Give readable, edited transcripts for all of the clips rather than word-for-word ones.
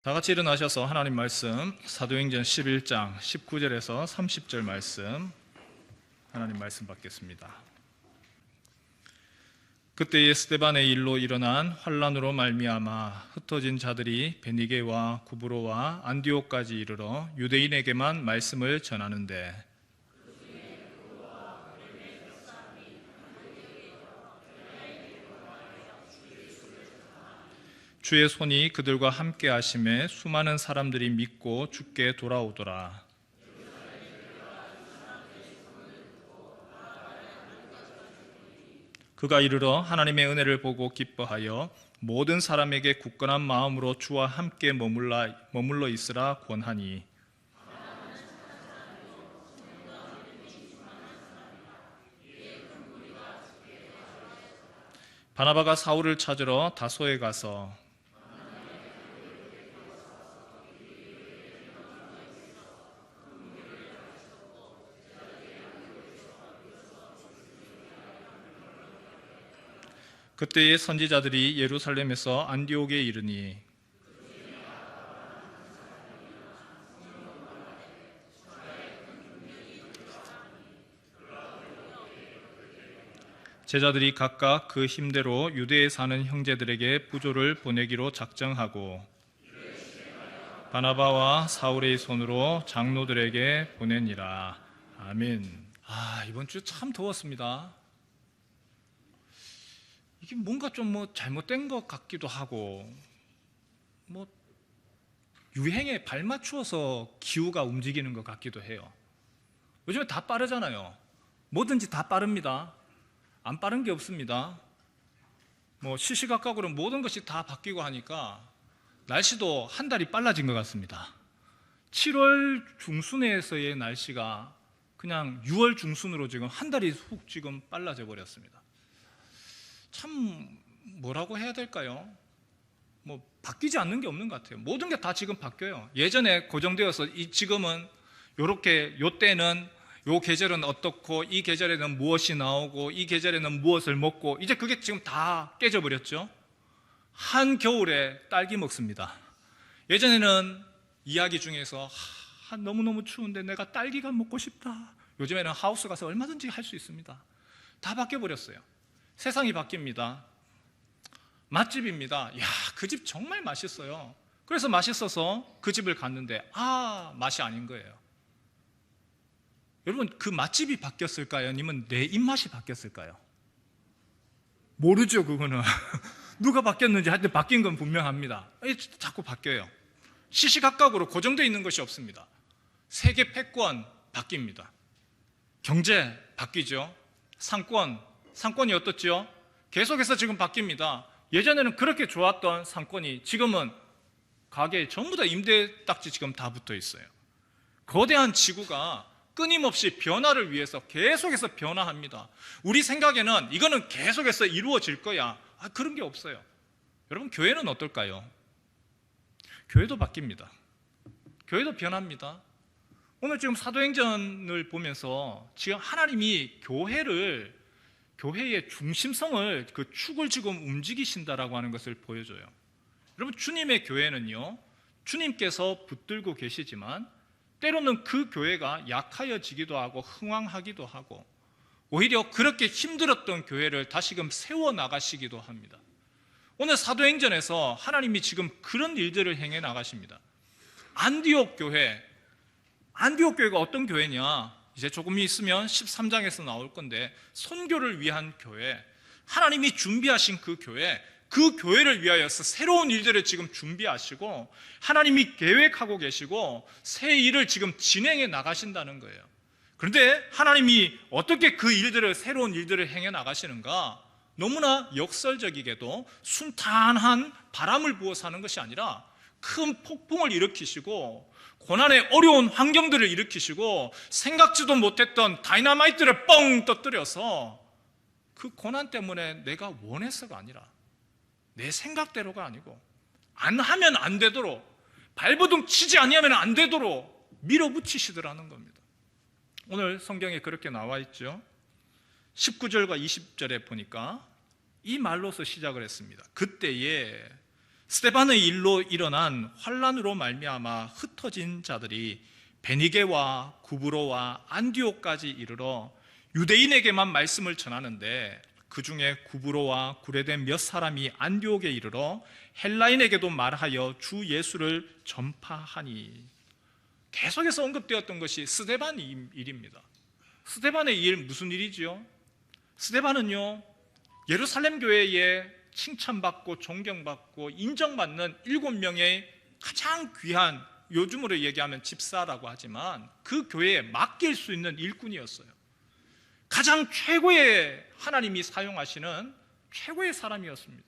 다 같이 일어나셔서 하나님 말씀 사도행전 11장 19절에서 30절 말씀 하나님 말씀 받겠습니다. 그때에 스데반의 일로 일어난 환란으로 말미암아 흩어진 자들이 베니게와 구브로와 안디옥까지 이르러 유대인에게만 말씀을 전하는데 주의 손이 그들과 함께 하심에 수많은 사람들이 믿고 주께 돌아오더라. 그가 이르러 하나님의 은혜를 보고 기뻐하여 모든 사람에게 굳건한 마음으로 주와 함께 머물러 있으라 권하니 바나바가 사울을 찾으러 다소에 가서 그때의 선지자들이 예루살렘에서 안디옥에 이르니 제자들이 각각 그 힘대로 유대에 사는 형제들에게 부조를 보내기로 작정하고 바나바와 사울의 손으로 장로들에게 보내니라. 아멘. 이번 주 참 더웠습니다. 이게 뭔가 좀 잘못된 것 같기도 하고 유행에 발맞추어서 기후가 움직이는 것 같기도 해요. 요즘에 다 빠르잖아요. 뭐든지 다 빠릅니다. 안 빠른 게 없습니다. 시시각각으로 모든 것이 다 바뀌고 하니까 날씨도 한 달이 빨라진 것 같습니다. 7월 중순에서의 날씨가 그냥 6월 중순으로 지금 한 달이 훅 지금 빨라져 버렸습니다. 참 뭐라고 해야 될까요? 바뀌지 않는 게 없는 것 같아요. 모든 게 다 지금 바뀌어요. 예전에 고정되어서 지금은 요렇게 요때는 요 계절은 어떻고 이 계절에는 무엇이 나오고 이 계절에는 무엇을 먹고 이제 그게 지금 다 깨져버렸죠. 한겨울에 딸기 먹습니다. 예전에는 이야기 중에서 너무너무 추운데 내가 딸기가 먹고 싶다. 요즘에는 하우스 가서 얼마든지 할 수 있습니다. 다 바뀌어버렸어요. 세상이 바뀝니다. 맛집입니다. 그 집 정말 맛있어요. 그래서 맛있어서 그 집을 갔는데 맛이 아닌 거예요. 여러분, 그 맛집이 바뀌었을까요? 아니면 내 입맛이 바뀌었을까요? 모르죠, 그거는. 누가 바뀌었는지 하여튼 바뀐 건 분명합니다. 자꾸 바뀌어요. 시시각각으로 고정되어 있는 것이 없습니다. 세계 패권 바뀝니다. 경제 바뀌죠. 상권이 어떻죠? 계속해서 지금 바뀝니다. 예전에는 그렇게 좋았던 상권이 지금은 가게에 전부 다 임대 딱지 지금 다 붙어 있어요. 거대한 지구가 끊임없이 변화를 위해서 계속해서 변화합니다. 우리 생각에는 이거는 계속해서 이루어질 거야. 그런 게 없어요. 여러분, 교회는 어떨까요? 교회도 바뀝니다. 교회도 변합니다. 오늘 지금 사도행전을 보면서 지금 하나님이 교회의 중심성을 그 축을 지금 움직이신다라고 하는 것을 보여줘요. 여러분, 주님의 교회는요, 주님께서 붙들고 계시지만 때로는 그 교회가 약하여지기도 하고 흥왕하기도 하고 오히려 그렇게 힘들었던 교회를 다시금 세워나가시기도 합니다. 오늘 사도행전에서 하나님이 지금 그런 일들을 행해 나가십니다. 안디옥 교회가 어떤 교회냐? 이제 조금 있으면 13장에서 나올 건데 선교를 위한 교회, 하나님이 준비하신 그 교회를 위하여서 새로운 일들을 지금 준비하시고 하나님이 계획하고 계시고 새 일을 지금 진행해 나가신다는 거예요. 그런데 하나님이 어떻게 새로운 일들을 행해 나가시는가? 너무나 역설적이게도 순탄한 바람을 부어서 하는 것이 아니라 큰 폭풍을 일으키시고 고난의 어려운 환경들을 일으키시고 생각지도 못했던 다이너마이트를 뻥 터뜨려서 그 고난 때문에 내가 원해서가 아니라 내 생각대로가 아니고 안 하면 안 되도록 발버둥 치지 아니하면 안 되도록 밀어붙이시더라는 겁니다. 오늘 성경에 그렇게 나와 있죠. 19절과 20절에 보니까 이 말로서 시작을 했습니다. 그때에 스데반의 일로 일어난 환란으로 말미암아 흩어진 자들이 베니게와 구브로와 안디옥까지 이르러 유대인에게만 말씀을 전하는데, 그 중에 구브로와 구레된 몇 사람이 안디옥에 이르러 헬라인에게도 말하여 주 예수를 전파하니. 계속해서 언급되었던 것이 스데반 일입니다. 스데반의 일, 무슨 일이지요? 스데반은요, 예루살렘 교회에 칭찬받고 존경받고 인정받는 7명의 가장 귀한, 요즘으로 얘기하면 집사라고 하지만 그 교회에 맡길 수 있는 일꾼이었어요. 가장 최고의, 하나님이 사용하시는 최고의 사람이었습니다.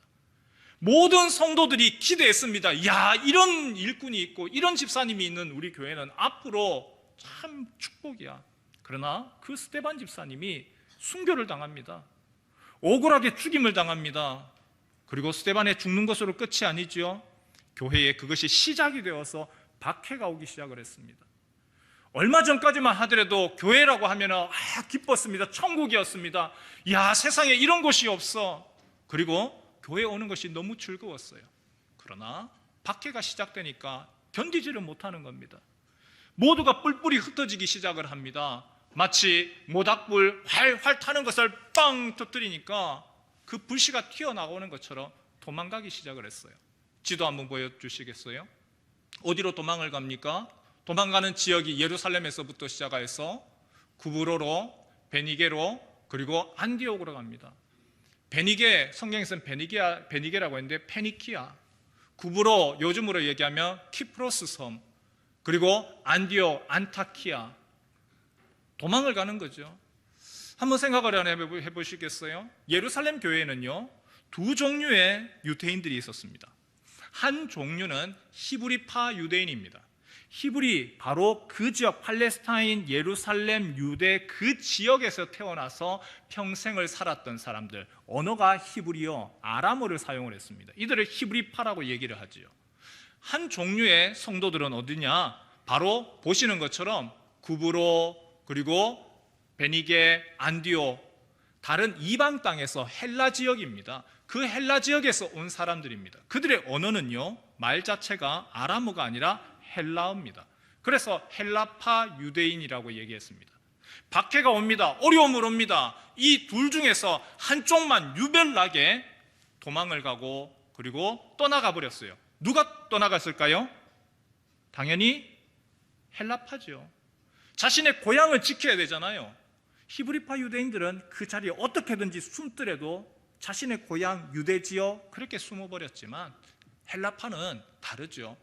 모든 성도들이 기대했습니다. 야, 이런 일꾼이 있고 이런 집사님이 있는 우리 교회는 앞으로 참 축복이야. 그러나 그 스데반 집사님이 순교를 당합니다. 억울하게 죽임을 당합니다. 그리고 스데반의 죽는 것으로 끝이 아니죠. 교회에 그것이 시작이 되어서 박해가 오기 시작을 했습니다. 얼마 전까지만 하더라도 교회라고 하면 기뻤습니다. 천국이었습니다. 야, 세상에 이런 곳이 없어. 그리고 교회 오는 것이 너무 즐거웠어요. 그러나 박해가 시작되니까 견디지를 못하는 겁니다. 모두가 뿔뿔이 흩어지기 시작을 합니다. 마치 모닥불 활활 타는 것을 빵 터뜨리니까 그 불씨가 튀어나오는 것처럼 도망가기 시작을 했어요. 지도 한번 보여주시겠어요? 어디로 도망을 갑니까? 도망가는 지역이 예루살렘에서부터 시작해서 구브로로, 베니게로, 그리고 안디옥으로 갑니다. 베니게, 성경에서는 베니게라고 했는데 페니키아, 구브로, 요즘으로 얘기하면 키프로스 섬, 그리고 안디옥, 안타키아, 도망을 가는 거죠. 한번 생각을 해보시겠어요? 예루살렘 교회에는요, 두 종류의 유대인들이 있었습니다. 한 종류는 히브리파 유대인입니다. 히브리, 바로 그 지역, 팔레스타인, 예루살렘, 유대 그 지역에서 태어나서 평생을 살았던 사람들, 언어가 히브리어, 아람어를 사용을 했습니다. 이들을 히브리파라고 얘기를 하지요. 한 종류의 성도들은 어디냐? 바로 보시는 것처럼 구브로, 그리고 베니게, 안디옥, 다른 이방 땅에서 헬라 지역입니다. 그 헬라 지역에서 온 사람들입니다. 그들의 언어는요, 말 자체가 아람어가 아니라 헬라어입니다. 그래서 헬라파 유대인이라고 얘기했습니다. 박해가 옵니다. 어려움을 옵니다. 이 둘 중에서 한쪽만 유별나게 도망을 가고 그리고 떠나가 버렸어요. 누가 떠나갔을까요? 당연히 헬라파죠. 자신의 고향을 지켜야 되잖아요. 히브리파 유대인들은 그 자리에 어떻게든지 숨더라도 자신의 고향 유대 지역 그렇게 숨어버렸지만, 헬라파는 다르죠.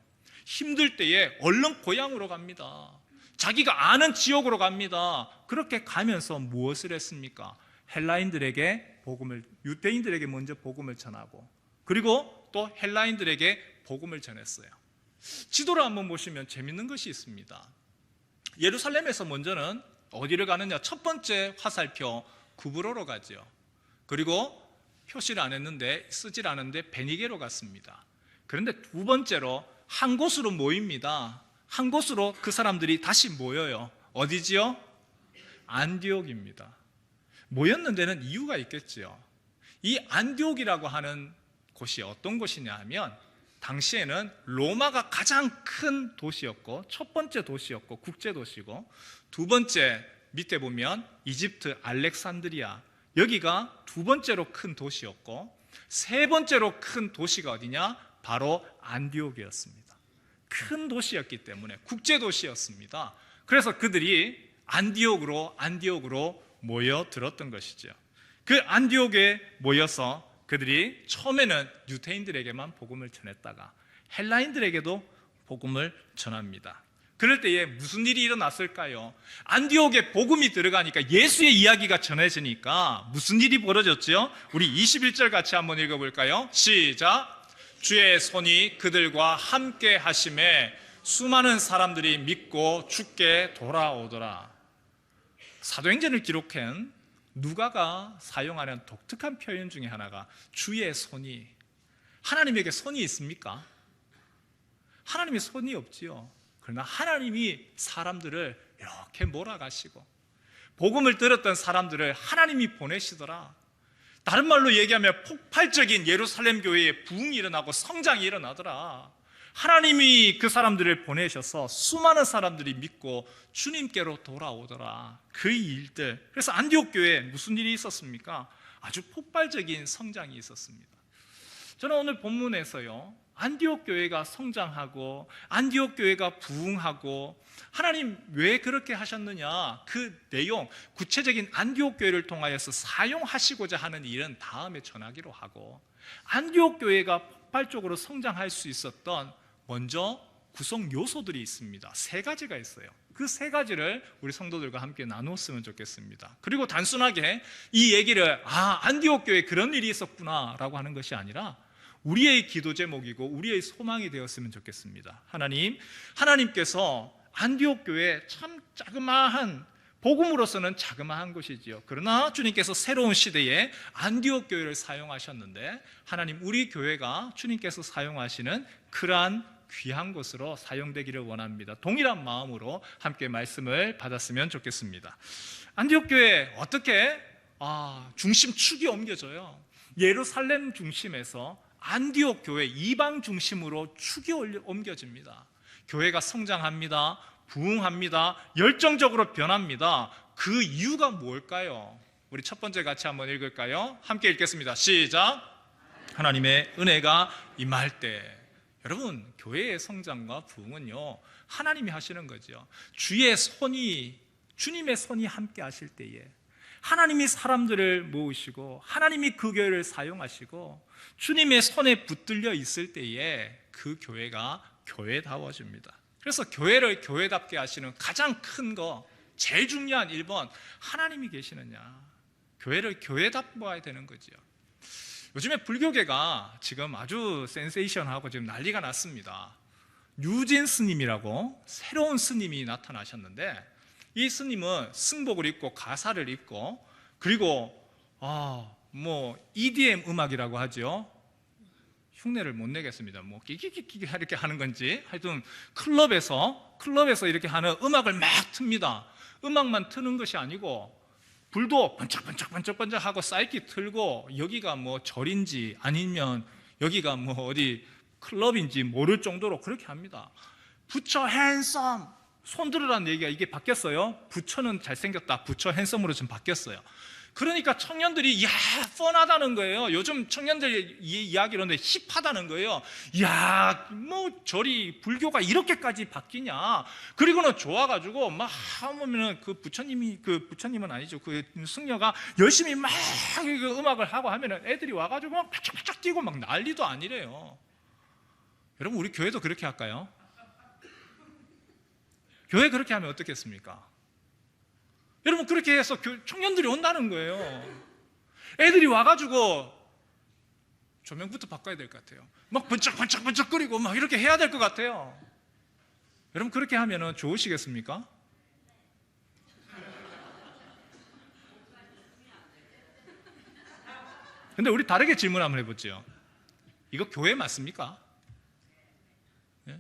힘들 때에 얼른 고향으로 갑니다. 자기가 아는 지역으로 갑니다. 그렇게 가면서 무엇을 했습니까? 헬라인들에게 복음을, 유대인들에게 먼저 복음을 전하고, 그리고 또 헬라인들에게 복음을 전했어요. 지도를 한번 보시면 재밌는 것이 있습니다. 예루살렘에서 먼저는 어디를 가느냐? 첫 번째 화살표 구브로로 가죠. 그리고 표시를 안 했는데, 쓰질 않은데 베니게로 갔습니다. 그런데 두 번째로 한 곳으로 모입니다. 한 곳으로 그 사람들이 다시 모여요. 어디지요? 안디옥입니다. 모였는 데는 이유가 있겠지요. 이 안디옥이라고 하는 곳이 어떤 곳이냐 하면, 당시에는 로마가 가장 큰 도시였고, 첫 번째 도시였고 국제 도시고, 두 번째 밑에 보면 이집트 알렉산드리아, 여기가 두 번째로 큰 도시였고, 세 번째로 큰 도시가 어디냐? 바로 안디옥이었습니다. 큰 도시였기 때문에 국제 도시였습니다. 그래서 그들이 안디옥으로 모여들었던 것이죠. 그 안디옥에 모여서 그들이 처음에는 유대인들에게만 복음을 전했다가 헬라인들에게도 복음을 전합니다. 그럴 때에 무슨 일이 일어났을까요? 안디옥에 복음이 들어가니까, 예수의 이야기가 전해지니까 무슨 일이 벌어졌죠? 우리 21절 같이 한번 읽어볼까요? 시작! 주의 손이 그들과 함께 하심에 수많은 사람들이 믿고 주께 돌아오더라. 사도행전을 기록한 누가가 사용하는 독특한 표현 중에 하나가 주의 손이, 하나님에게 손이 있습니까? 하나님의 손이 없지요. 그러나 하나님이 사람들을 이렇게 몰아가시고 복음을 들었던 사람들을 하나님이 보내시더라. 다른 말로 얘기하면 폭발적인 예루살렘 교회의 부흥이 일어나고 성장이 일어나더라. 하나님이 그 사람들을 보내셔서 수많은 사람들이 믿고 주님께로 돌아오더라. 그 일들. 그래서 안디옥 교회에 무슨 일이 있었습니까? 아주 폭발적인 성장이 있었습니다. 저는 오늘 본문에서요, 안디옥 교회가 성장하고 안디옥 교회가 부흥하고 하나님 왜 그렇게 하셨느냐, 그 내용, 구체적인 안디옥 교회를 통하여서 사용하시고자 하는 일은 다음에 전하기로 하고, 안디옥 교회가 폭발적으로 성장할 수 있었던 먼저 구성 요소들이 있습니다. 세 가지가 있어요. 그 세 가지를 우리 성도들과 함께 나눴으면 좋겠습니다. 그리고 단순하게 이 얘기를 안디옥 교회에 그런 일이 있었구나 라고 하는 것이 아니라 우리의 기도 제목이고 우리의 소망이 되었으면 좋겠습니다. 하나님께서 안디옥 교회 참 자그마한, 복음으로서는 자그마한 것이지요. 그러나 주님께서 새로운 시대에 안디옥 교회를 사용하셨는데, 하나님 우리 교회가 주님께서 사용하시는 그러한 귀한 것으로 사용되기를 원합니다. 동일한 마음으로 함께 말씀을 받았으면 좋겠습니다. 안디옥 교회 어떻게 중심축이 옮겨져요. 예루살렘 중심에서 안디옥 교회 이방 중심으로 축이 옮겨집니다. 교회가 성장합니다. 부흥합니다. 열정적으로 변합니다. 그 이유가 뭘까요? 우리 첫 번째 같이 한번 읽을까요? 함께 읽겠습니다. 시작. 하나님의 은혜가 임할 때. 여러분, 교회의 성장과 부흥은요, 하나님이 하시는 거죠. 주님의 손이 함께 하실 때에 하나님이 사람들을 모으시고 하나님이 그 교회를 사용하시고 주님의 손에 붙들려 있을 때에 그 교회가 교회다워집니다. 그래서 교회를 교회답게 하시는 가장 큰 거, 제일 중요한 1번, 하나님이 계시느냐. 교회를 교회답게 봐야 되는 거죠. 요즘에 불교계가 지금 아주 센세이션하고 지금 난리가 났습니다. 유진 스님이라고 새로운 스님이 나타나셨는데, 이 스님은 승복을 입고 가사를 입고, 그리고 EDM 음악이라고 하죠. 흉내를 못 내겠습니다. 끼끼끼끼 이렇게 하는 건지, 하여튼 클럽에서 이렇게 하는 음악을 막 틉니다. 음악만 트는 것이 아니고 불도 번쩍번쩍 하고 사이키 틀고, 여기가 절인지 아니면 여기가 어디 클럽인지 모를 정도로 그렇게 합니다. 부처 핸섬, 손 들으라는 얘기가 이게 바뀌었어요. 부처는 잘생겼다, 부처 핸섬으로 좀 바뀌었어요. 그러니까 청년들이 뻔하다는 거예요. 요즘 청년들 이야기로는 힙하다는 거예요. 저리 불교가 이렇게까지 바뀌냐. 그리고는 좋아가지고 막 하면은 그 부처님은 아니죠. 그 승려가 열심히 막 음악을 하고 하면은 애들이 와가지고 막 팍팍팍 뛰고 막 난리도 아니래요. 여러분, 우리 교회도 그렇게 할까요? 교회 그렇게 하면 어떻겠습니까? 여러분, 그렇게 해서 청년들이 온다는 거예요. 애들이 와가지고 조명부터 바꿔야 될 것 같아요. 막 번쩍번쩍거리고 막 이렇게 해야 될 것 같아요. 여러분, 그렇게 하면 좋으시겠습니까? 근데 우리 다르게 질문 한번 해보죠. 이거 교회 맞습니까? 네?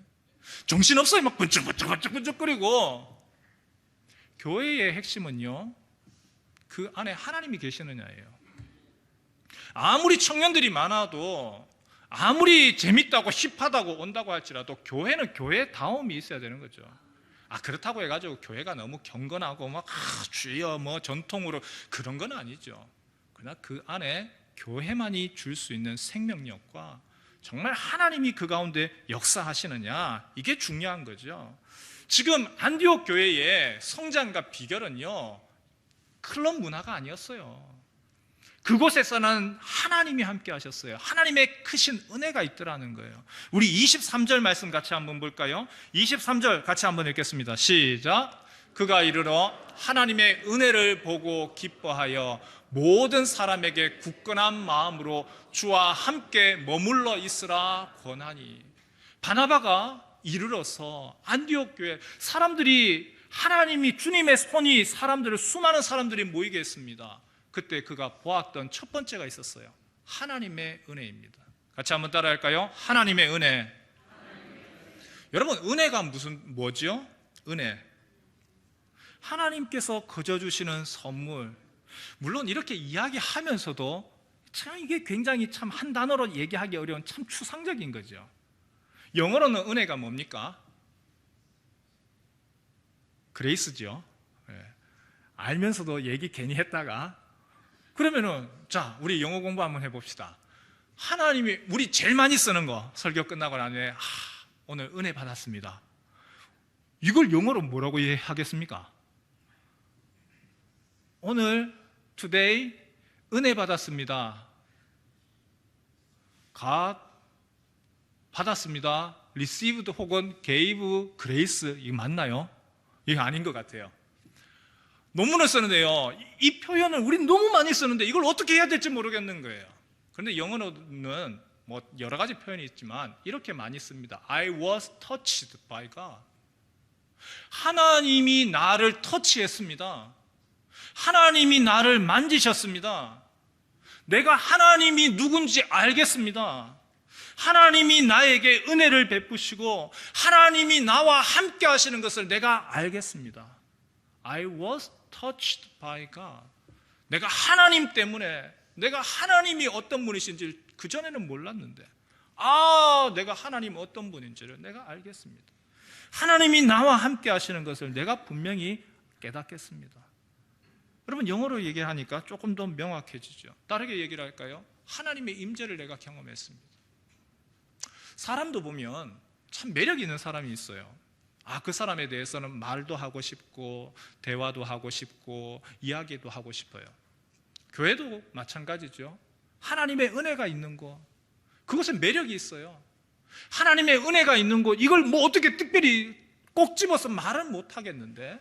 정신없어요. 막 번쩍번쩍거리고. 교회의 핵심은요, 그 안에 하나님이 계시느냐예요. 아무리 청년들이 많아도, 아무리 재밌다고 힙하다고 온다고 할지라도 교회는 교회다움이 있어야 되는 거죠. 그렇다고 해가지고 교회가 너무 경건하고 막 주여 전통으로 그런 건 아니죠. 그러나 그 안에 교회만이 줄 수 있는 생명력과 정말 하나님이 그 가운데 역사하시느냐, 이게 중요한 거죠. 지금 안디옥 교회의 성장과 비결은요, 클럽 문화가 아니었어요. 그곳에서는 하나님이 함께 하셨어요. 하나님의 크신 은혜가 있더라는 거예요. 우리 23절 말씀 같이 한번 볼까요? 23절 같이 한번 읽겠습니다. 시작. 그가 이르러 하나님의 은혜를 보고 기뻐하여 모든 사람에게 굳건한 마음으로 주와 함께 머물러 있으라 권하니. 바나바가 이르러서 안디옥 교회 사람들이, 하나님이, 주님의 손이 수많은 사람들이 모이게 했습니다. 그때 그가 보았던 첫 번째가 있었어요. 하나님의 은혜입니다. 같이 한번 따라할까요? 하나님의 은혜. 여러분, 은혜가 뭐죠? 은혜, 하나님께서 거저 주시는 선물. 물론 이렇게 이야기하면서도 참 이게 굉장히 참 한 단어로 얘기하기 어려운 참 추상적인 거죠. 영어로는 은혜가 뭡니까? 그레이스죠. 예. 알면서도 얘기 괜히 했다가 그러면은 자 우리 영어 공부 한번 해봅시다. 하나님이 우리 제일 많이 쓰는 거 설교 끝나고 나면 오늘 은혜 받았습니다. 이걸 영어로 뭐라고 하겠습니까? 오늘 today 은혜 받았습니다. God 받았습니다. received 혹은 gave grace 이게 맞나요? 이게 아닌 것 같아요. 논문을 쓰는데요. 이 표현을 우리 너무 많이 쓰는데 이걸 어떻게 해야 될지 모르겠는 거예요. 그런데 영어로는 뭐 여러 가지 표현이 있지만 이렇게 많이 씁니다. I was touched by God. 하나님이 나를 터치했습니다. 하나님이 나를 만지셨습니다. 내가 하나님이 누군지 알겠습니다. 하나님이 나에게 은혜를 베푸시고 하나님이 나와 함께 하시는 것을 내가 알겠습니다. I was touched by God. 내가 하나님 때문에 내가 하나님이 어떤 분이신지 그전에는 몰랐는데 내가 하나님 어떤 분인지를 내가 알겠습니다. 하나님이 나와 함께 하시는 것을 내가 분명히 깨닫겠습니다. 여러분 영어로 얘기하니까 조금 더 명확해지죠. 다르게 얘기를 할까요? 하나님의 임재를 내가 경험했습니다. 사람도 보면 참 매력 있는 사람이 있어요. 그 사람에 대해서는 말도 하고 싶고 대화도 하고 싶고 이야기도 하고 싶어요. 교회도 마찬가지죠. 하나님의 은혜가 있는 곳, 그것은 매력이 있어요. 하나님의 은혜가 있는 곳, 이걸 뭐 어떻게 특별히 꼭 집어서 말은 못 하겠는데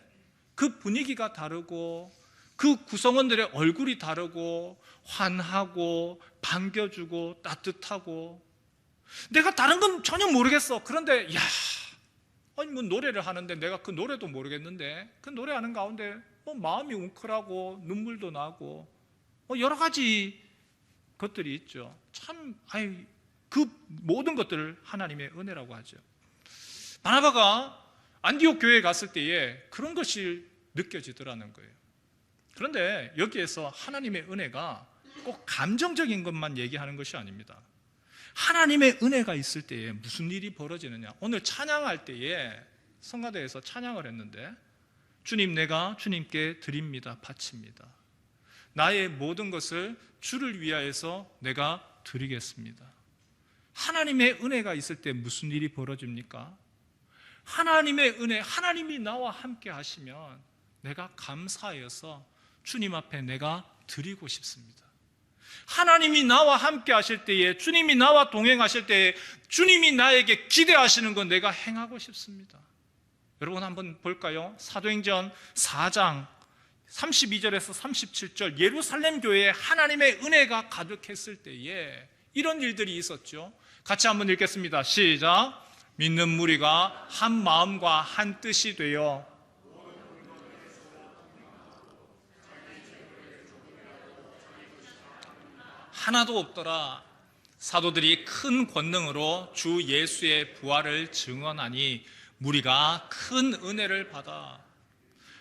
그 분위기가 다르고 그 구성원들의 얼굴이 다르고 환하고 반겨주고 따뜻하고 내가 다른 건 전혀 모르겠어. 그런데 뭐 노래를 하는데 내가 그 노래도 모르겠는데 그 노래하는 가운데 마음이 웅크라고 눈물도 나고 여러 가지 것들이 있죠. 참 그 모든 것들을 하나님의 은혜라고 하죠. 바나바가 안디옥 교회에 갔을 때에 그런 것이 느껴지더라는 거예요. 그런데 여기에서 하나님의 은혜가 꼭 감정적인 것만 얘기하는 것이 아닙니다. 하나님의 은혜가 있을 때에 무슨 일이 벌어지느냐. 오늘 찬양할 때에 성가대에서 찬양을 했는데 주님 내가 주님께 드립니다. 바칩니다. 나의 모든 것을 주를 위하여서 내가 드리겠습니다. 하나님의 은혜가 있을 때 무슨 일이 벌어집니까? 하나님의 은혜, 하나님이 나와 함께 하시면 내가 감사하여서 주님 앞에 내가 드리고 싶습니다. 하나님이 나와 함께 하실 때에, 주님이 나와 동행하실 때에 주님이 나에게 기대하시는 건 내가 행하고 싶습니다. 여러분 한번 볼까요? 사도행전 4장 32절에서 37절 예루살렘 교회에 하나님의 은혜가 가득했을 때에 이런 일들이 있었죠. 같이 한번 읽겠습니다. 시작. 믿는 무리가 한 마음과 한 뜻이 되어 하나도 없더라. 사도들이 큰 권능으로 주 예수의 부활을 증언하니 무리가 큰 은혜를 받아.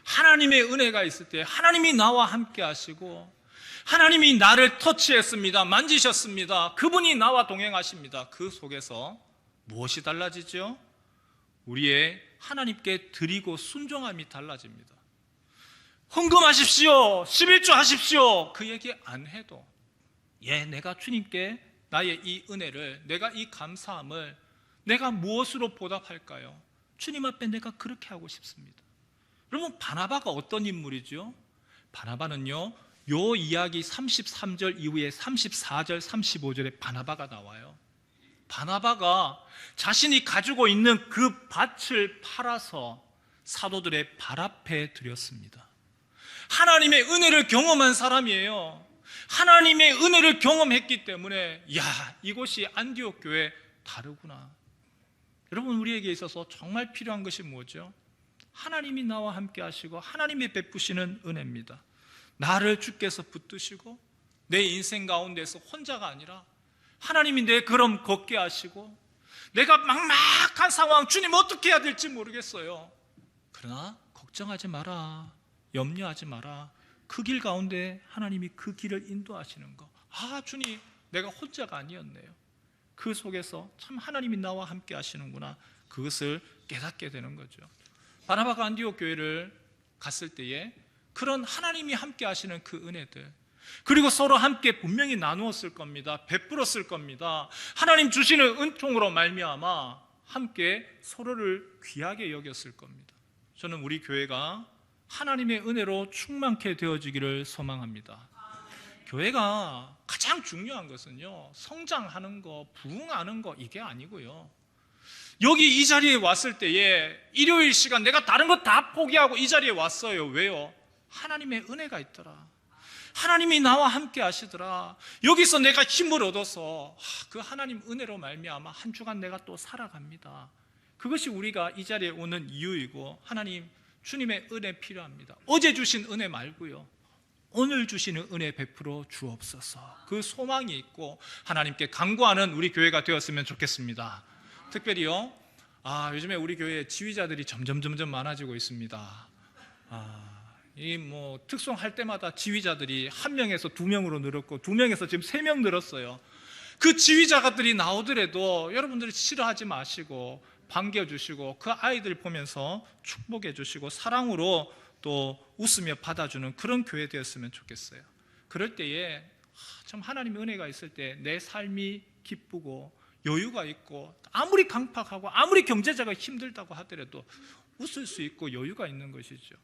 하나님의 은혜가 있을 때 하나님이 나와 함께 하시고 하나님이 나를 터치했습니다. 만지셨습니다. 그분이 나와 동행하십니다. 그 속에서 무엇이 달라지죠? 우리의 하나님께 드리고 순종함이 달라집니다. 헌금하십시오. 11조 하십시오. 그 얘기 안 해도 내가 주님께 나의 이 은혜를, 내가 이 감사함을 내가 무엇으로 보답할까요? 주님 앞에 내가 그렇게 하고 싶습니다. 여러분 바나바가 어떤 인물이죠? 바나바는요, 요 이야기 33절 이후에 34절 35절에 바나바가 나와요. 바나바가 자신이 가지고 있는 그 밭을 팔아서 사도들의 발 앞에 드렸습니다. 하나님의 은혜를 경험한 사람이에요. 하나님의 은혜를 경험했기 때문에 이곳이 안디옥 교회 다르구나. 여러분 우리에게 있어서 정말 필요한 것이 뭐죠? 하나님이 나와 함께 하시고 하나님이 베푸시는 은혜입니다. 나를 주께서 붙드시고 내 인생 가운데서 혼자가 아니라 하나님이 내 걸음 걷게 하시고 내가 막막한 상황, 주님 어떻게 해야 될지 모르겠어요. 그러나 걱정하지 마라, 염려하지 마라. 그 길 가운데 하나님이 그 길을 인도하시는 거 아, 주님, 내가 혼자가 아니었네요. 그 속에서 참 하나님이 나와 함께 하시는구나, 그것을 깨닫게 되는 거죠. 바나바가 안디옥 교회를 갔을 때에 그런 하나님이 함께 하시는 그 은혜들, 그리고 서로 함께 분명히 나누었을 겁니다. 베풀었을 겁니다. 하나님 주시는 은총으로 말미암아 함께 서로를 귀하게 여겼을 겁니다. 저는 우리 교회가 하나님의 은혜로 충만케 되어지기를 소망합니다. 교회가 가장 중요한 것은요, 성장하는 거, 부흥하는 거, 이게 아니고요, 여기 이 자리에 왔을 때에 일요일 시간 내가 다른 거 다 포기하고 이 자리에 왔어요. 왜요? 하나님의 은혜가 있더라. 하나님이 나와 함께 하시더라. 여기서 내가 힘을 얻어서 그 하나님 은혜로 말미암아 한 주간 내가 또 살아갑니다. 그것이 우리가 이 자리에 오는 이유이고, 하나님 주님의 은혜 필요합니다. 어제 주신 은혜 말고요, 오늘 주시는 은혜 베풀어 주옵소서. 그 소망이 있고 하나님께 간구하는 우리 교회가 되었으면 좋겠습니다. 특별히요, 요즘에 우리 교회에 지휘자들이 점점 많아지고 있습니다. 특송할 때마다 지휘자들이 1명에서 2명으로 늘었고 2명에서 지금 3명 늘었어요. 그 지휘자들이 나오더라도 여러분들이 싫어하지 마시고 반겨주시고 그 아이들 보면서 축복해 주시고 사랑으로 또 웃으며 받아주는 그런 교회 되었으면 좋겠어요. 그럴 때에 참 하나님의 은혜가 있을 때 내 삶이 기쁘고 여유가 있고, 아무리 강팍하고 아무리 경제자가 힘들다고 하더라도 웃을 수 있고 여유가 있는 것이죠.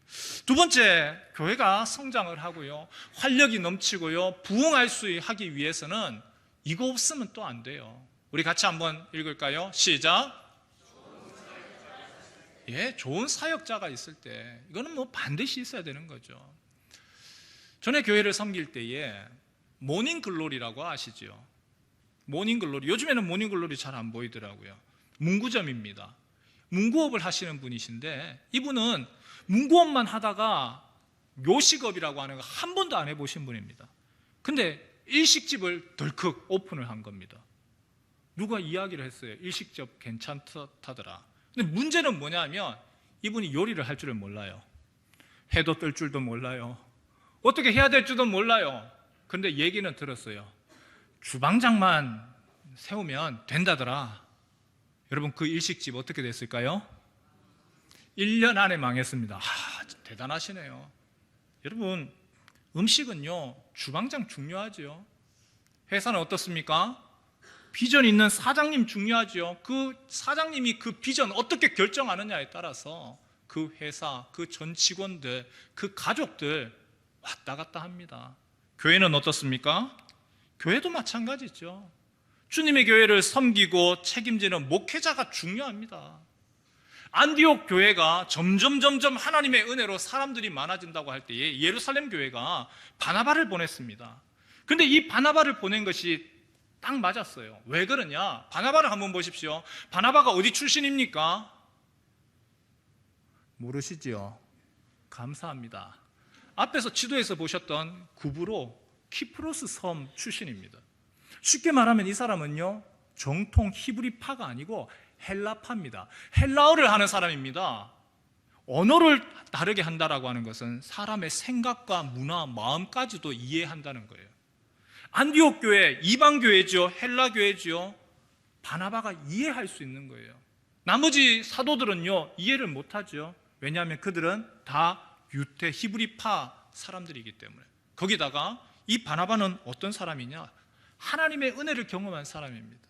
두 번째, 교회가 성장을 하고요, 활력이 넘치고요, 부흥할 수 하기 위해서는 이거 없으면 또 안 돼요. 우리 같이 한번 읽을까요? 시작. 좋은 사역자가 있을 때 이거는 반드시 있어야 되는 거죠. 전에 교회를 섬길 때에 모닝글로리라고 아시죠? 모닝글로리, 요즘에는 모닝글로리 잘 안 보이더라고요. 문구점입니다. 문구업을 하시는 분이신데, 이분은 문구업만 하다가 요식업이라고 하는 거 한 번도 안 해보신 분입니다. 근데 일식집을 덜컥 오픈을 한 겁니다. 누가 이야기를 했어요. 일식집 괜찮다더라. 근데 문제는 뭐냐면 이분이 요리를 할 줄을 몰라요. 해도 뜰 줄도 몰라요. 어떻게 해야 될 줄도 몰라요. 그런데 얘기는 들었어요. 주방장만 세우면 된다더라. 여러분, 그 일식집 어떻게 됐을까요? 1년 안에 망했습니다. 대단하시네요. 여러분, 음식은요, 주방장 중요하죠. 회사는 어떻습니까? 비전 있는 사장님 중요하죠. 그 사장님이 그 비전 어떻게 결정하느냐에 따라서 그 회사, 그 전 직원들, 그 가족들 왔다 갔다 합니다. 교회는 어떻습니까? 교회도 마찬가지죠. 주님의 교회를 섬기고 책임지는 목회자가 중요합니다. 안디옥 교회가 점점 하나님의 은혜로 사람들이 많아진다고 할 때에 예루살렘 교회가 바나바를 보냈습니다. 그런데 이 바나바를 보낸 것이 딱 맞았어요. 왜 그러냐? 바나바를 한번 보십시오. 바나바가 어디 출신입니까? 모르시지요? 감사합니다. 앞에서 지도에서 보셨던 구브로 키프로스 섬 출신입니다. 쉽게 말하면 이 사람은요, 정통 히브리파가 아니고 헬라파입니다. 헬라어를 하는 사람입니다. 언어를 다르게 한다라고 하는 것은 사람의 생각과 문화, 마음까지도 이해한다는 거예요. 안디옥 교회, 이방 교회죠, 헬라 교회죠. 바나바가 이해할 수 있는 거예요. 나머지 사도들은요, 이해를 못하죠. 왜냐하면 그들은 다 유대 히브리파 사람들이기 때문에. 거기다가 이 바나바는 어떤 사람이냐? 하나님의 은혜를 경험한 사람입니다.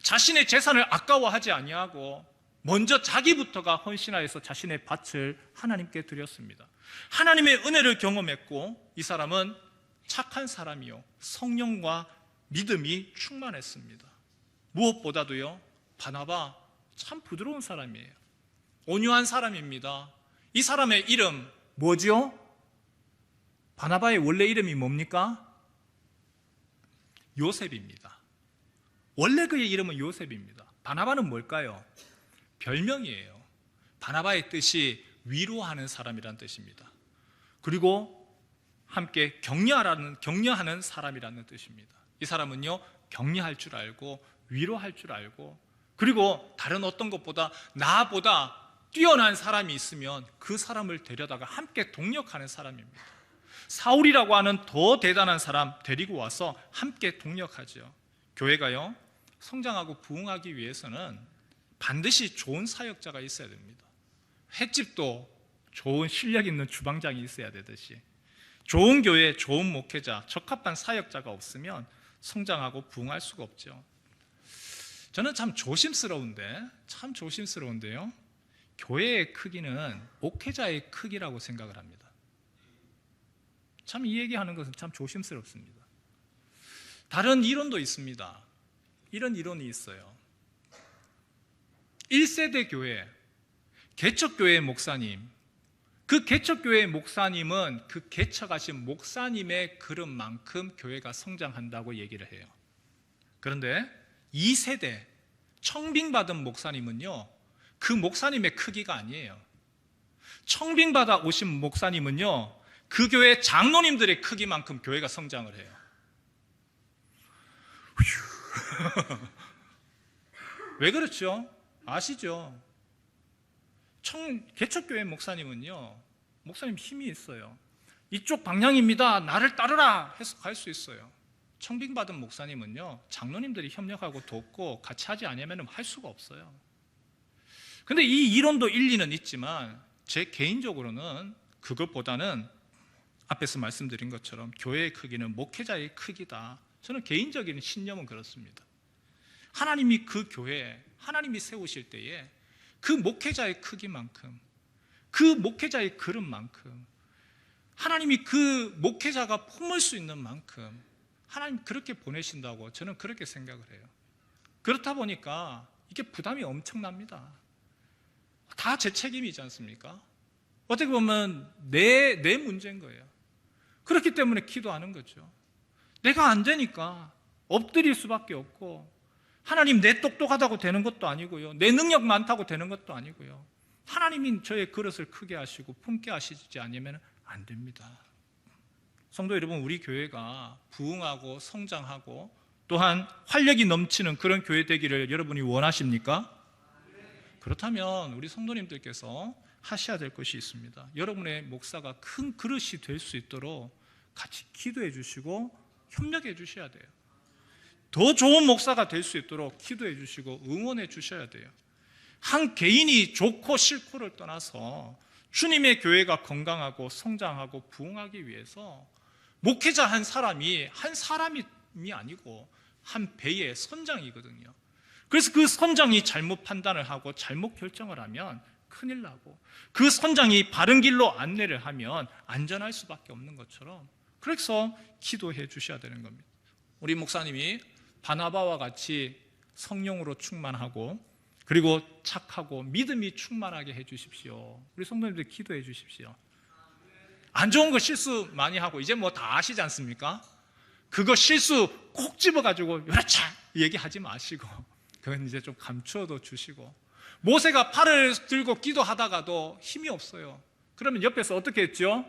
자신의 재산을 아까워하지 아니하고 먼저 자기부터가 헌신하여서 자신의 밭을 하나님께 드렸습니다. 하나님의 은혜를 경험했고, 이 사람은 착한 사람이요, 성령과 믿음이 충만했습니다. 무엇보다도요, 바나바 참 부드러운 사람이에요. 온유한 사람입니다. 이 사람의 이름 뭐죠? 바나바의 원래 이름이 뭡니까? 요셉입니다. 원래 그의 이름은 요셉입니다. 바나바는 뭘까요? 별명이에요. 바나바의 뜻이 위로하는 사람이라는 뜻입니다. 그리고 함께 격려하는 사람이라는 뜻입니다. 이 사람은요, 격려할 줄 알고 위로할 줄 알고, 그리고 다른 어떤 것보다 나보다 뛰어난 사람이 있으면 그 사람을 데려다가 함께 동력하는 사람입니다. 사울이라고 하는 더 대단한 사람 데리고 와서 함께 동력하죠. 교회가요, 성장하고 부흥하기 위해서는 반드시 좋은 사역자가 있어야 됩니다. 횟집도 좋은 실력 있는 주방장이 있어야 되듯이 좋은 교회, 좋은 목회자, 적합한 사역자가 없으면 성장하고 부흥할 수가 없죠. 저는 참 조심스러운데요, 교회의 크기는 목회자의 크기라고 생각을 합니다. 참 이 얘기하는 것은 참 조심스럽습니다. 다른 이론도 있습니다. 이런 이론이 있어요. 1세대 교회, 개척교회 목사님, 그 개척교회 목사님은 그 개척하신 목사님의 그릇만큼 교회가 성장한다고 얘기를 해요. 그런데 2세대 청빙받은 목사님은요, 그 목사님의 크기가 아니에요. 청빙받아 오신 목사님은요, 그 교회 장로님들의 크기만큼 교회가 성장을 해요. 왜 그렇죠? 아시죠? 개척교회 목사님은요, 목사님 힘이 있어요. 이쪽 방향입니다, 나를 따르라 해서 갈 수 있어요. 청빙받은 목사님은요, 장로님들이 협력하고 돕고 같이 하지 않으면 할 수가 없어요. 근데 이 이론도 일리는 있지만 제 개인적으로는 그것보다는 앞에서 말씀드린 것처럼 교회의 크기는 목회자의 크기다. 저는 개인적인 신념은 그렇습니다. 하나님이 그 교회, 하나님이 세우실 때에 그 목회자의 크기만큼, 그 목회자의 그릇만큼, 하나님이 그 목회자가 품을 수 있는 만큼 하나님 그렇게 보내신다고 저는 그렇게 생각을 해요. 그렇다 보니까 이게 부담이 엄청납니다. 다 제 책임이지 않습니까? 어떻게 보면 내 문제인 거예요. 그렇기 때문에 기도하는 거죠. 내가 안 되니까 엎드릴 수밖에 없고, 하나님 내 똑똑하다고 되는 것도 아니고요, 내 능력 많다고 되는 것도 아니고요, 하나님이 저의 그릇을 크게 하시고 품게 하시지 않으면 안 됩니다. 성도 여러분, 우리 교회가 부흥하고 성장하고 또한 활력이 넘치는 그런 교회 되기를 여러분이 원하십니까? 그렇다면 우리 성도님들께서 하셔야 될 것이 있습니다. 여러분의 목사가 큰 그릇이 될 수 있도록 같이 기도해 주시고 협력해 주셔야 돼요. 더 좋은 목사가 될 수 있도록 기도해 주시고 응원해 주셔야 돼요. 한 개인이 좋고 싫고를 떠나서 주님의 교회가 건강하고 성장하고 부흥하기 위해서 목회자 한 사람이 아니고 한 배의 선장이거든요. 그래서 그 선장이 잘못 판단을 하고 잘못 결정을 하면 큰일 나고, 그 선장이 바른 길로 안내를 하면 안전할 수밖에 없는 것처럼, 그래서 기도해 주셔야 되는 겁니다. 우리 목사님이 바나바와 같이 성령으로 충만하고 그리고 착하고 믿음이 충만하게 해 주십시오. 우리 성도님들 기도해 주십시오. 안 좋은 거 실수 많이 하고 이제 뭐 다 아시지 않습니까? 그거 실수 콕 집어가지고 요라차 얘기하지 마시고, 그건 이제 좀 감추어도 주시고, 모세가 팔을 들고 기도하다가도 힘이 없어요. 그러면 옆에서 어떻게 했죠?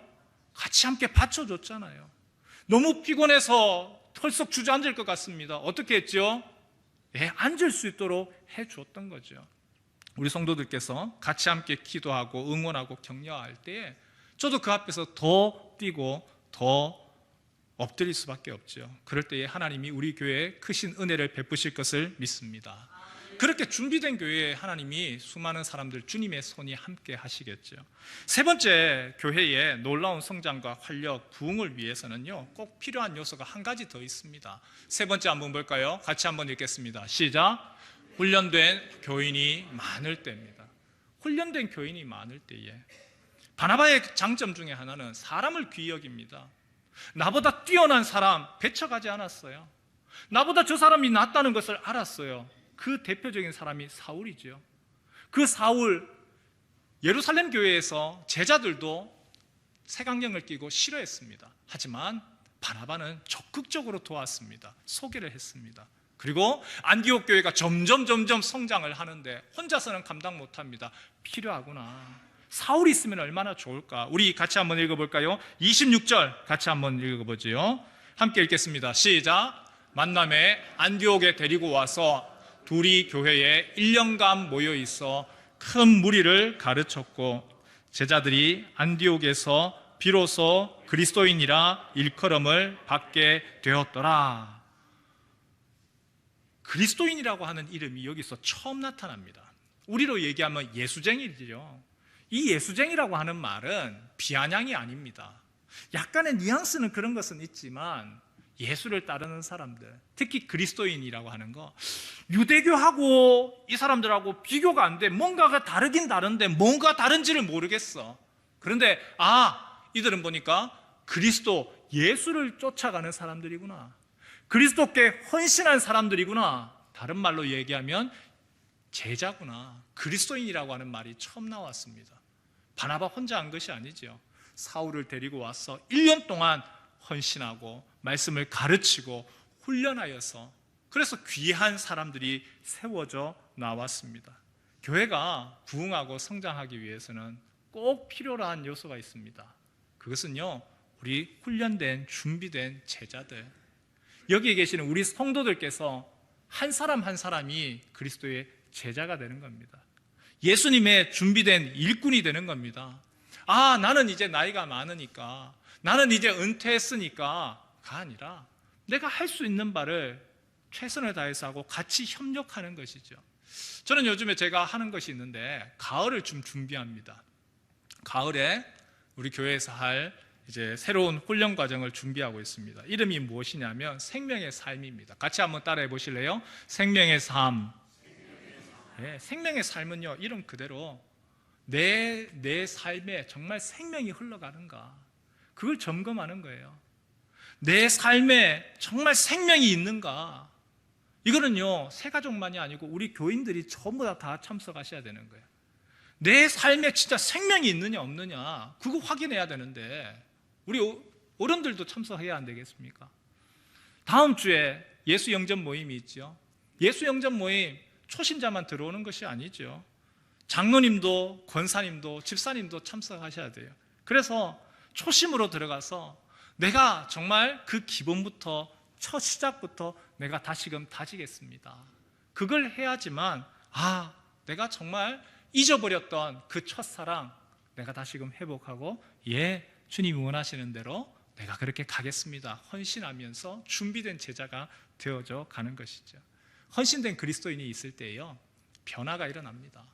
같이 함께 받쳐줬잖아요. 너무 피곤해서 털썩 주저앉을 것 같습니다. 어떻게 했죠? 앉을 수 있도록 해줬던 거죠. 우리 성도들께서 같이 함께 기도하고 응원하고 격려할 때에 저도 그 앞에서 더 뛰고 더 엎드릴 수밖에 없죠. 그럴 때에 하나님이 우리 교회에 크신 은혜를 베푸실 것을 믿습니다. 그렇게 준비된 교회에 하나님이 수많은 사람들 주님의 손이 함께 하시겠죠. 세 번째, 교회의 놀라운 성장과 활력, 부흥을 위해서는요, 꼭 필요한 요소가 한 가지 더 있습니다. 세 번째 한번 볼까요? 같이 한번 읽겠습니다. 시작. 훈련된 교인이 많을 때입니다. 훈련된 교인이 많을 때에 바나바의 장점 중에 하나는 사람을 귀히 여깁니다. 나보다 뛰어난 사람 배척하지 않았어요. 나보다 저 사람이 낫다는 것을 알았어요. 그 대표적인 사람이 사울이죠. 그 사울, 예루살렘 교회에서 제자들도 색안경을 끼고 싫어했습니다. 하지만 바나바는 적극적으로 도왔습니다. 소개를 했습니다. 그리고 안디옥 교회가 점점 성장을 하는데 혼자서는 감당 못합니다. 필요하구나. 사울이 있으면 얼마나 좋을까. 우리 같이 한번 읽어볼까요? 26절 같이 한번 읽어보지요. 함께 읽겠습니다. 시작. 만남에 안디옥에 데리고 와서 둘이 교회에 1년간 모여 있어 큰 무리를 가르쳤고, 제자들이 안디옥에서 비로소 그리스도인이라 일컬음을 받게 되었더라. 그리스도인이라고 하는 이름이 여기서 처음 나타납니다. 우리로 얘기하면 예수쟁이죠. 이 예수쟁이라고 하는 말은 비아냥이 아닙니다. 약간의 뉘앙스는 그런 것은 있지만 예수를 따르는 사람들, 특히 그리스도인이라고 하는 거, 유대교하고 이 사람들하고 비교가 안 돼. 뭔가가 다르긴 다른데 뭔가 다른지를 모르겠어. 그런데 이들은 보니까 그리스도 예수를 쫓아가는 사람들이구나, 그리스도께 헌신한 사람들이구나. 다른 말로 얘기하면 제자구나. 그리스도인이라고 하는 말이 처음 나왔습니다. 바나바 혼자 한 것이 아니죠. 사울을 데리고 와서 1년 동안 헌신하고 말씀을 가르치고 훈련하여서, 그래서 귀한 사람들이 세워져 나왔습니다. 교회가 부흥하고 성장하기 위해서는 꼭 필요로 한 요소가 있습니다. 그것은요, 우리 훈련된 준비된 제자들, 여기에 계시는 우리 성도들께서 한 사람 한 사람이 그리스도의 제자가 되는 겁니다. 예수님의 준비된 일꾼이 되는 겁니다. 나는 이제 나이가 많으니까, 나는 이제 은퇴했으니까가 아니라 내가 할 수 있는 바를 최선을 다해서 하고 같이 협력하는 것이죠. 저는 요즘에 제가 하는 것이 있는데, 가을을 좀 준비합니다. 가을에 우리 교회에서 할 이제 새로운 훈련 과정을 준비하고 있습니다. 이름이 무엇이냐면 생명의 삶입니다. 같이 한번 따라해 보실래요? 생명의 삶. 네, 생명의 삶은요, 이름 그대로 내 삶에 정말 생명이 흘러가는가, 그걸 점검하는 거예요. 내 삶에 정말 생명이 있는가. 이거는요, 새가족만이 아니고 우리 교인들이 전부 다 참석하셔야 되는 거예요. 내 삶에 진짜 생명이 있느냐 없느냐, 그거 확인해야 되는데 우리 어른들도 참석해야 안 되겠습니까? 다음 주에 예수 영접 모임이 있죠. 예수 영접 모임 초신자만 들어오는 것이 아니죠. 장로님도 권사님도 집사님도 참석하셔야 돼요. 그래서 초심으로 들어가서 내가 정말 그 기본부터, 첫 시작부터 내가 다시금 다지겠습니다. 그걸 해야지만 내가 정말 잊어버렸던 그 첫사랑 내가 다시금 회복하고, 주님이 원하시는 대로 내가 그렇게 가겠습니다, 헌신하면서 준비된 제자가 되어져 가는 것이죠. 헌신된 그리스도인이 있을 때에요, 변화가 일어납니다.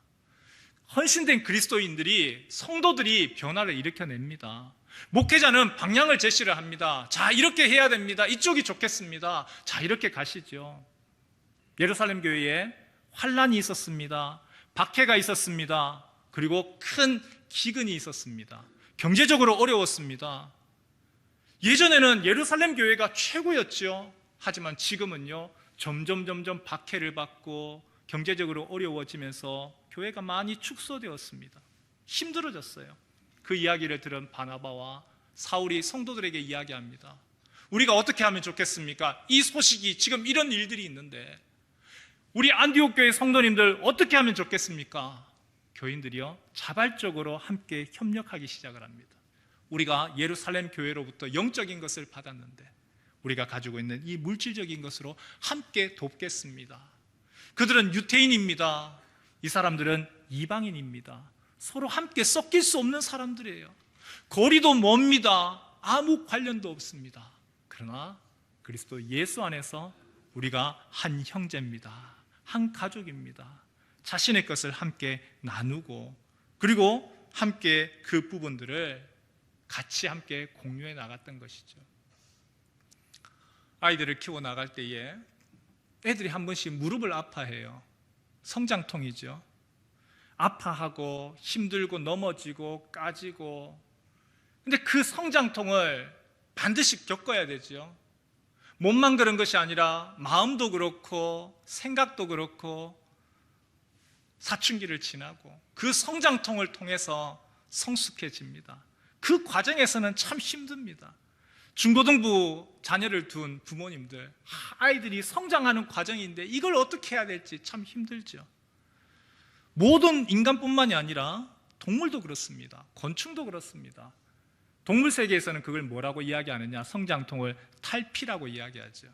헌신된 그리스도인들이, 성도들이 변화를 일으켜냅니다. 목회자는 방향을 제시를 합니다. 자, 이렇게 해야 됩니다. 이쪽이 좋겠습니다. 자, 이렇게 가시죠. 예루살렘 교회에 환란이 있었습니다. 박해가 있었습니다. 그리고 큰 기근이 있었습니다. 경제적으로 어려웠습니다. 예전에는 예루살렘 교회가 최고였죠. 하지만 지금은요, 점점 박해를 받고 경제적으로 어려워지면서 교회가 많이 축소되었습니다. 힘들어졌어요. 그 이야기를 들은 바나바와 사울이 성도들에게 이야기합니다. 우리가 어떻게 하면 좋겠습니까? 이 소식이, 지금 이런 일들이 있는데 우리 안디옥 교회 성도님들 어떻게 하면 좋겠습니까? 교인들이요, 자발적으로 함께 협력하기 시작을 합니다. 우리가 예루살렘 교회로부터 영적인 것을 받았는데 우리가 가지고 있는 이 물질적인 것으로 함께 돕겠습니다. 그들은 유태인입니다. 이 사람들은 이방인입니다. 서로 함께 섞일 수 없는 사람들이에요. 거리도 멉니다. 아무 관련도 없습니다. 그러나 그리스도 예수 안에서 우리가 한 형제입니다. 한 가족입니다. 자신의 것을 함께 나누고, 그리고 함께 그 부분들을 같이 함께 공유해 나갔던 것이죠. 아이들을 키워 나갈 때에 애들이 한 번씩 무릎을 아파해요. 성장통이죠. 아파하고 힘들고 넘어지고 까지고. 근데 그 성장통을 반드시 겪어야 되죠. 몸만 그런 것이 아니라 마음도 그렇고 생각도 그렇고 사춘기를 지나고 그 성장통을 통해서 성숙해집니다. 그 과정에서는 참 힘듭니다. 중고등부 자녀를 둔 부모님들, 아이들이 성장하는 과정인데 이걸 어떻게 해야 될지 참 힘들죠. 모든 인간뿐만이 아니라 동물도 그렇습니다. 곤충도 그렇습니다. 동물 세계에서는 그걸 뭐라고 이야기하느냐? 성장통을 탈피라고 이야기하죠.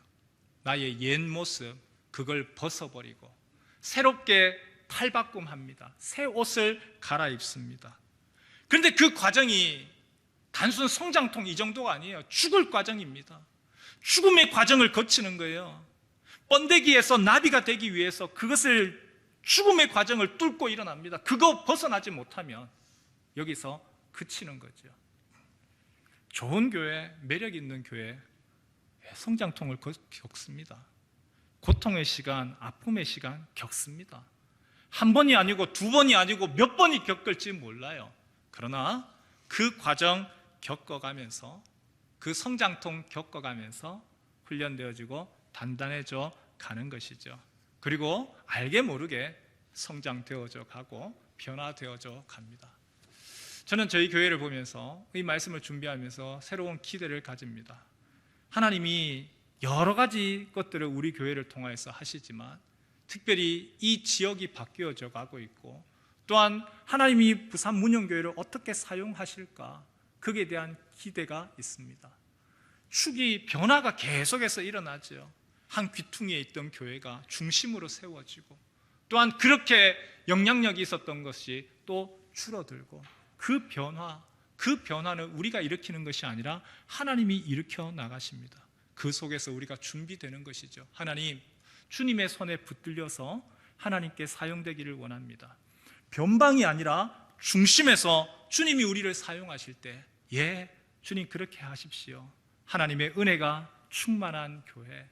나의 옛 모습, 그걸 벗어버리고 새롭게 탈바꿈합니다. 새 옷을 갈아입습니다. 그런데 그 과정이 단순 성장통 이 정도가 아니에요. 죽을 과정입니다. 죽음의 과정을 거치는 거예요. 번데기에서 나비가 되기 위해서 그것을 죽음의 과정을 뚫고 일어납니다. 그거 벗어나지 못하면 여기서 그치는 거죠. 좋은 교회, 매력 있는 교회, 성장통을 겪습니다. 고통의 시간, 아픔의 시간 겪습니다. 한 번이 아니고 두 번이 아니고 몇 번이 겪을지 몰라요. 그러나 그 과정 겪어가면서, 그 성장통 겪어가면서 훈련되어지고 단단해져 가는 것이죠. 그리고 알게 모르게 성장되어져 가고 변화되어져 갑니다. 저는 저희 교회를 보면서 이 말씀을 준비하면서 새로운 기대를 가집니다. 하나님이 여러 가지 것들을 우리 교회를 통해서 하시지만 특별히 이 지역이 바뀌어져 가고 있고, 또한 하나님이 부산 문영교회를 어떻게 사용하실까, 거기에 대한 기대가 있습니다. 축이 변화가 계속해서 일어나죠. 한 귀퉁이에 있던 교회가 중심으로 세워지고, 또한 그렇게 영향력이 있었던 것이 또 줄어들고, 그 변화는 우리가 일으키는 것이 아니라 하나님이 일으켜 나가십니다. 그 속에서 우리가 준비되는 것이죠. 하나님, 주님의 손에 붙들려서 하나님께 사용되기를 원합니다. 변방이 아니라 중심에서 주님이 우리를 사용하실 때, 예, 주님 그렇게 하십시오. 하나님의 은혜가 충만한 교회,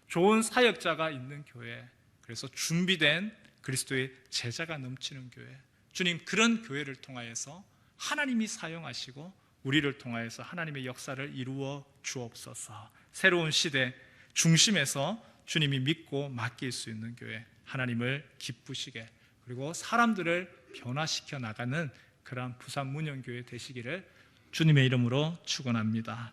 좋은 사역자가 있는 교회, 그래서 준비된 그리스도의 제자가 넘치는 교회, 주님 그런 교회를 통하여서 하나님이 사용하시고 우리를 통하여서 하나님의 역사를 이루어 주옵소서. 새로운 시대 중심에서 주님이 믿고 맡길 수 있는 교회, 하나님을 기쁘시게, 그리고 사람들을 변화시켜 나가는 그러한 부산 문영교회 되시기를 주님의 이름으로 축원합니다.